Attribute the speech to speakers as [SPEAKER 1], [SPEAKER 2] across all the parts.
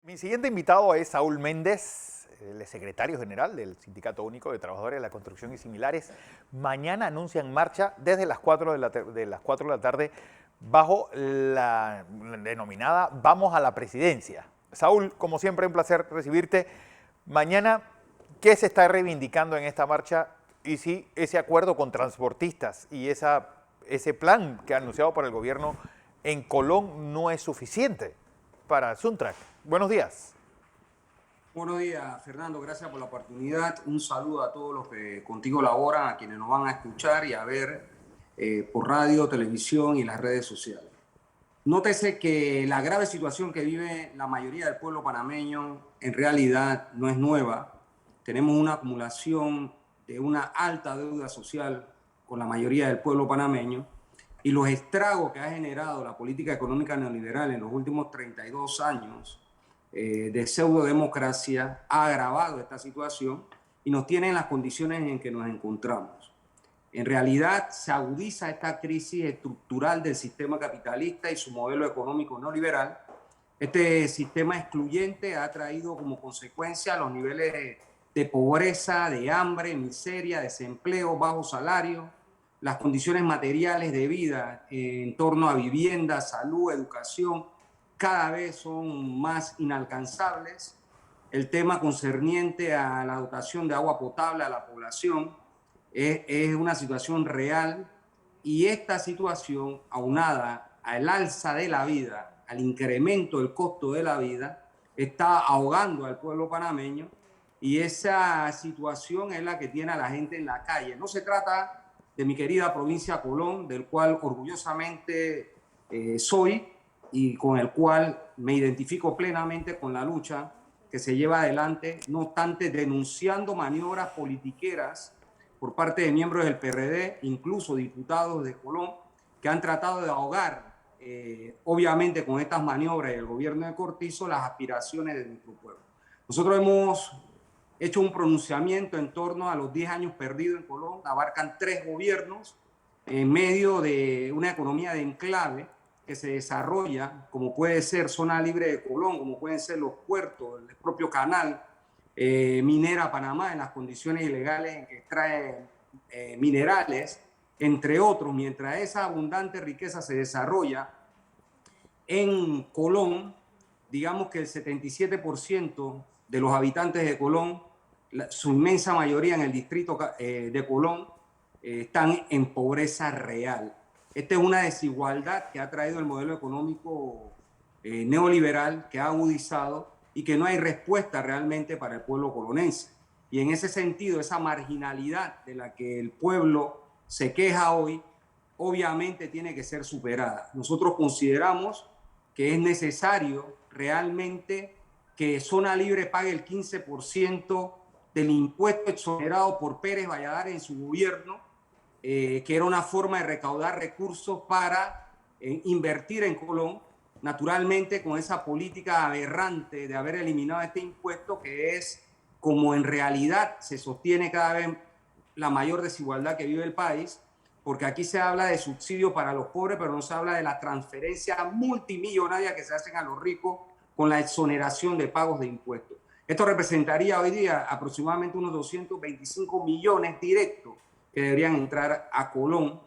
[SPEAKER 1] Mi siguiente invitado es Saúl Méndez, el secretario general del Sindicato Único de Trabajadores de la Construcción y Similares. Mañana anuncian marcha desde las 4 de la tarde bajo la denominada Vamos a la Presidencia. Saúl, como siempre, un placer recibirte. Mañana, ¿qué se está reivindicando en esta marcha? Y si ese acuerdo con transportistas y ese plan que ha anunciado por el gobierno en Colón no es suficiente para Suntrack. Buenos días.
[SPEAKER 2] Buenos días, Fernando. Gracias por la oportunidad. Un saludo a todos los que contigo laboran, a quienes nos van a escuchar y a ver por radio, televisión y las redes sociales. Nótese que la grave situación que vive la mayoría del pueblo panameño en realidad no es nueva. Tenemos una acumulación de una alta deuda social con la mayoría del pueblo panameño y los estragos que ha generado la política económica neoliberal en los últimos 32 años de pseudodemocracia ha agravado esta situación y nos tiene en las condiciones en que nos encontramos. En realidad se agudiza esta crisis estructural del sistema capitalista y su modelo económico neoliberal. Este sistema excluyente ha traído como consecuencia los niveles de pobreza, de hambre, miseria, desempleo, bajo salario, las condiciones materiales de vida en torno a vivienda, salud, educación, cada vez son más inalcanzables. El tema concerniente a la dotación de agua potable a la población es una situación real y esta situación, aunada al alza de la vida, al incremento del costo de la vida, está ahogando al pueblo panameño y esa situación es la que tiene a la gente en la calle. No se trata de mi querida provincia Colón, del cual orgullosamente soy, y con el cual me identifico plenamente con la lucha que se lleva adelante, no obstante denunciando maniobras politiqueras por parte de miembros del PRD, incluso diputados de Colón, que han tratado de ahogar, obviamente con estas maniobras del gobierno de Cortizo, las aspiraciones de nuestro pueblo. Nosotros hemos hecho un pronunciamiento en torno a los 10 años perdidos en Colón, abarcan 3 gobiernos en medio de una economía de enclave, que se desarrolla, como puede ser Zona Libre de Colón, como pueden ser los puertos, el propio canal, Minera Panamá, en las condiciones ilegales en que extrae minerales, entre otros, mientras esa abundante riqueza se desarrolla en Colón, digamos que el 77% de los habitantes de Colón, su inmensa mayoría en el distrito de Colón, están en pobreza real. Esta es una desigualdad que ha traído el modelo económico neoliberal, que ha agudizado y que no hay respuesta realmente para el pueblo colonense. Y en ese sentido, esa marginalidad de la que el pueblo se queja hoy, obviamente tiene que ser superada. Nosotros consideramos que es necesario realmente que Zona Libre pague el 15% del impuesto exonerado por Pérez Valladares en su gobierno, que era una forma de recaudar recursos para invertir en Colón, naturalmente con esa política aberrante de haber eliminado este impuesto, que es como en realidad se sostiene cada vez la mayor desigualdad que vive el país, porque aquí se habla de subsidio para los pobres, pero no se habla de la transferencia multimillonaria que se hacen a los ricos con la exoneración de pagos de impuestos. Esto representaría hoy día aproximadamente unos 225 millones directos que deberían entrar a Colón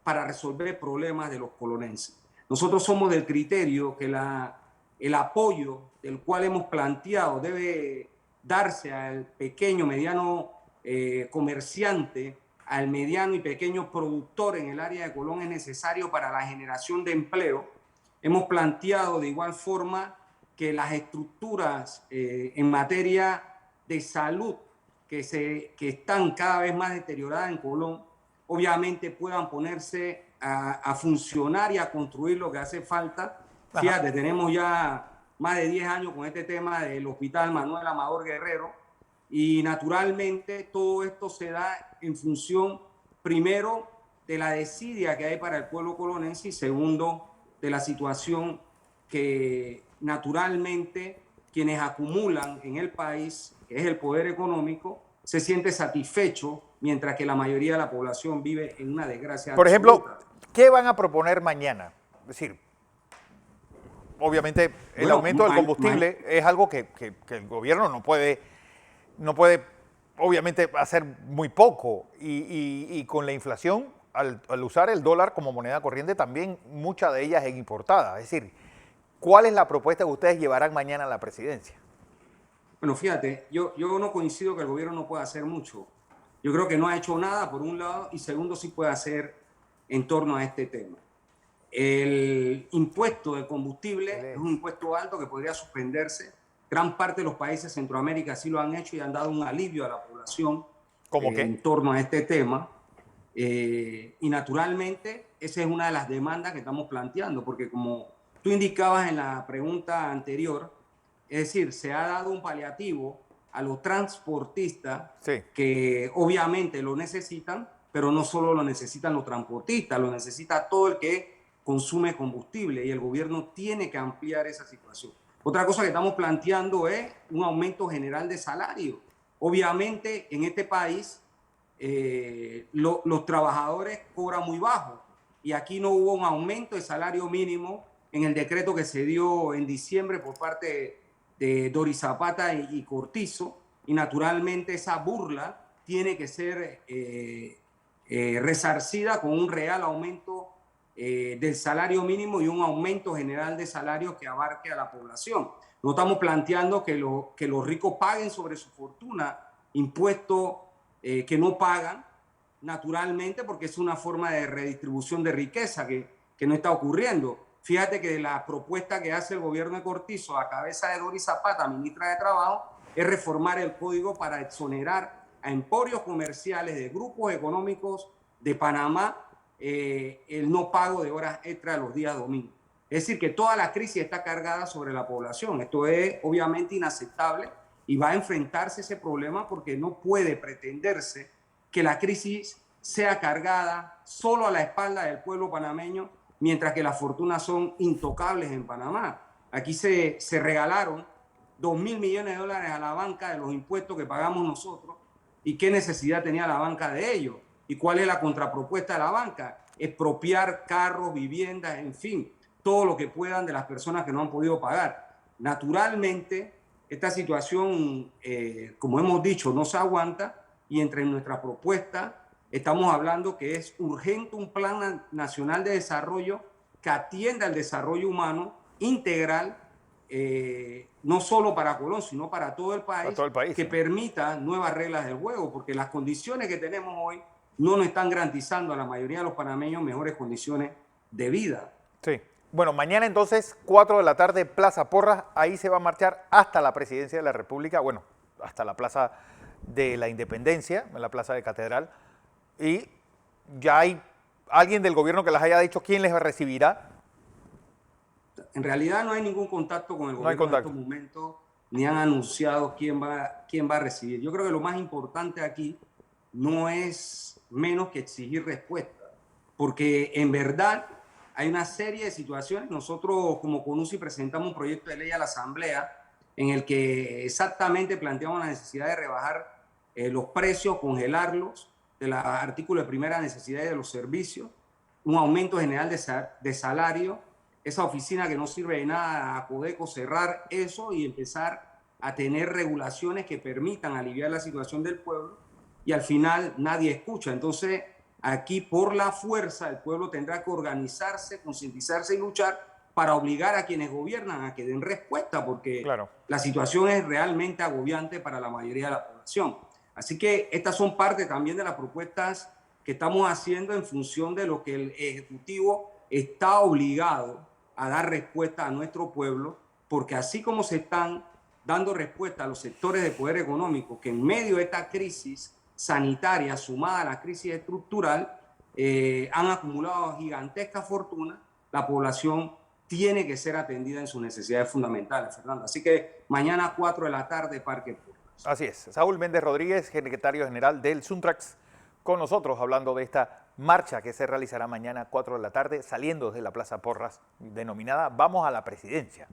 [SPEAKER 2] para resolver problemas de los colonenses. Nosotros somos del criterio que el apoyo del cual hemos planteado debe darse al pequeño, mediano comerciante, al mediano y pequeño productor en el área de Colón es necesario para la generación de empleo. Hemos planteado de igual forma que las estructuras en materia de salud que están cada vez más deterioradas en Colón, obviamente puedan ponerse a funcionar y a construir lo que hace falta. Fíjate, tenemos ya más de 10 años con este tema del Hospital Manuel Amador Guerrero y naturalmente todo esto se da en función, primero, de la desidia que hay para el pueblo colonense y segundo, de la situación que naturalmente quienes acumulan en el país, que es el poder económico, se siente satisfecho, mientras que la mayoría de la población vive en una desgracia
[SPEAKER 1] Por ejemplo,
[SPEAKER 2] absoluta.
[SPEAKER 1] ¿qué van a proponer mañana? Es decir, obviamente el
[SPEAKER 2] Bueno,
[SPEAKER 1] aumento del combustible es algo que el gobierno no puede obviamente hacer muy poco y con la inflación, al usar el dólar como moneda corriente, también mucha de ellas es importada. Es decir, ¿cuál es la propuesta que ustedes llevarán mañana a la presidencia?
[SPEAKER 2] Bueno, fíjate, yo no coincido que el gobierno no pueda hacer mucho. Yo creo que no ha hecho nada, por un lado, y segundo, sí puede hacer en torno a este tema. El impuesto de combustible es un impuesto alto que podría suspenderse. Gran parte de los países de Centroamérica sí lo han hecho y han dado un alivio a la población
[SPEAKER 1] ¿Cómo qué?
[SPEAKER 2] en torno a este tema. Y naturalmente, esa es una de las demandas que estamos planteando, porque como tú indicabas en la pregunta anterior, es decir, se ha dado un paliativo a los transportistas
[SPEAKER 1] Sí.
[SPEAKER 2] que obviamente lo necesitan, pero no solo lo necesitan los transportistas, lo necesita todo el que consume combustible y el gobierno tiene que ampliar esa situación. Otra cosa que estamos planteando es un aumento general de salario. Obviamente en este país los trabajadores cobran muy bajo y aquí no hubo un aumento de salario mínimo en el decreto que se dio en diciembre por parte de Doris Zapata y Cortizo, y naturalmente esa burla tiene que ser resarcida con un real aumento del salario mínimo y un aumento general de salarios que abarque a la población. No estamos planteando que los ricos paguen sobre su fortuna impuestos que no pagan, naturalmente, porque es una forma de redistribución de riqueza que no está ocurriendo. Fíjate que la propuesta que hace el gobierno de Cortizo a cabeza de Doris Zapata, ministra de Trabajo, es reformar el código para exonerar a emporios comerciales de grupos económicos de Panamá el no pago de horas extra los días domingos. Es decir, que toda la crisis está cargada sobre la población. Esto es obviamente inaceptable y va a enfrentarse ese problema porque no puede pretenderse que la crisis sea cargada solo a la espalda del pueblo panameño, mientras que las fortunas son intocables en Panamá. Aquí se regalaron $2.000 millones a la banca de los impuestos que pagamos nosotros. ¿Y qué necesidad tenía la banca de ello? ¿Y cuál es la contrapropuesta de la banca? Expropiar carros, viviendas, en fin, todo lo que puedan de las personas que no han podido pagar. Naturalmente, esta situación, como hemos dicho, no se aguanta y entre nuestras propuestas estamos hablando que es urgente un plan nacional de desarrollo que atienda al desarrollo humano integral, no solo para Colón, sino para todo el país, que permita nuevas reglas del juego, porque las condiciones que tenemos hoy no nos están garantizando a la mayoría de los panameños mejores condiciones de vida.
[SPEAKER 1] Sí. Bueno, mañana entonces, 4 de la tarde, Plaza Porras, ahí se va a marchar hasta la Presidencia de la República, bueno, hasta la Plaza de la Independencia, en la Plaza de Catedral, y ya hay alguien del gobierno que les haya dicho quién les recibirá.
[SPEAKER 2] En realidad no hay ningún contacto con el gobierno en estos momentos, ni han anunciado quién va a recibir. Yo creo que lo más importante aquí no es menos que exigir respuesta, porque en verdad hay una serie de situaciones. Nosotros como CONUSI presentamos un proyecto de ley a la Asamblea en el que exactamente planteamos la necesidad de rebajar los precios, congelarlos, de los artículos de primera necesidad y de los servicios, un aumento general de salario, esa oficina que no sirve de nada, a Codeco, cerrar eso y empezar a tener regulaciones que permitan aliviar la situación del pueblo, y al final nadie escucha. Entonces, aquí por la fuerza el pueblo tendrá que organizarse, concientizarse y luchar para obligar a quienes gobiernan a que den respuesta, porque la situación es realmente agobiante para la mayoría de la población. Así que estas son parte también de las propuestas que estamos haciendo en función de lo que el Ejecutivo está obligado a dar respuesta a nuestro pueblo, porque así como se están dando respuesta a los sectores de poder económico que en medio de esta crisis sanitaria sumada a la crisis estructural han acumulado gigantescas fortunas, la población tiene que ser atendida en sus necesidades fundamentales, Fernando. Así que mañana 4 de la tarde, Parque Porras.
[SPEAKER 1] Así es. Saúl Méndez Rodríguez, secretario general del Suntrax, con nosotros hablando de esta marcha que se realizará mañana 4 de la tarde, saliendo desde la Plaza Porras, denominada Vamos a la Presidencia.